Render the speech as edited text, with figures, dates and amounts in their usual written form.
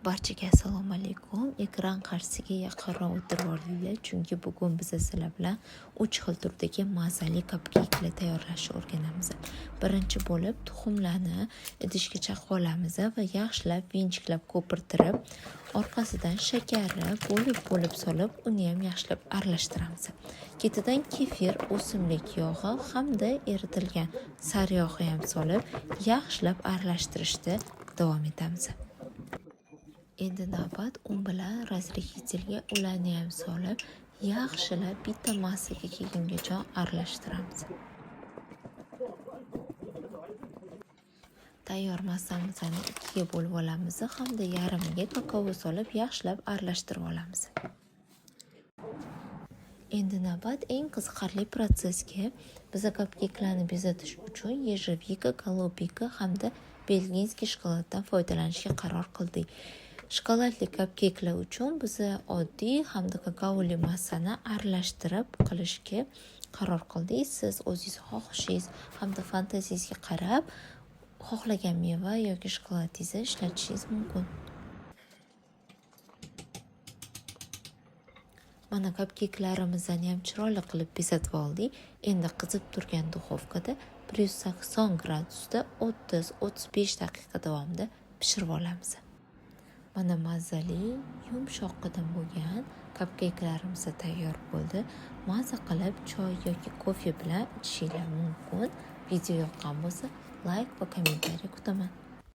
Barchaga assalomu alaykum. Ekran qarshisiga yaqinroq o'tirib olinglar, chunki bugun biz sizlar bilan 3 xil turdagi mazali kapkeyklar tayyorlashni o'rganamiz. Birinchi bo'lib tuxumlarni idishga chaqib olamiz va yaxshilab vinchiklab ko'pirtirib, orqasidan shakarni bo'lib solib, uni ham yaxshilab aralashtiramiz. Ketidan kefir, o'simlik yog'i hamda eritilgan sariyog'ni ham solib, yaxshilab aralashtirishda davom etamiz. Endi navbat un bilan razreditelga ularni ham solib, yaxshilab bitta massaga kelgungacha aralashtiramiz. Tayyor massamizni ikkiga bo'lib olamiz hamda yarmiga kakao solib, yaxshilab aralashtirib olamiz. Endi navbat eng qiziqarli protsessga. Biz kapkeyklarni bezatish uchun yejevika, golubika hamda belginskiy shokoladdan foydalanishga qaror qildik. Shokoladli kapkeyklar uchun biz oddiy hamda kakaoli massani aralashtirib qilishga qaror qildik. Siz o'zingiz xohishingiz hamda fantaziyangizga qarab xohlagan meva yoki shokoladingizni ishlatishingiz mumkin. Mana kapkeyklarimizni ham chiroyli qilib bezatib oldik. Endi qizib turgan duxovkada 180 gradusda 30-35 daqiqa davomida pishirib olamiz. Mana mazali, yumshoq qadam bo'lgan kapkeyklarimiz tayyor bo'ldi. Maza qilib choy yoki kofe bilan ichishingiz mumkin. Video yoqqan bo'lsa, like va kommentariy kutaman.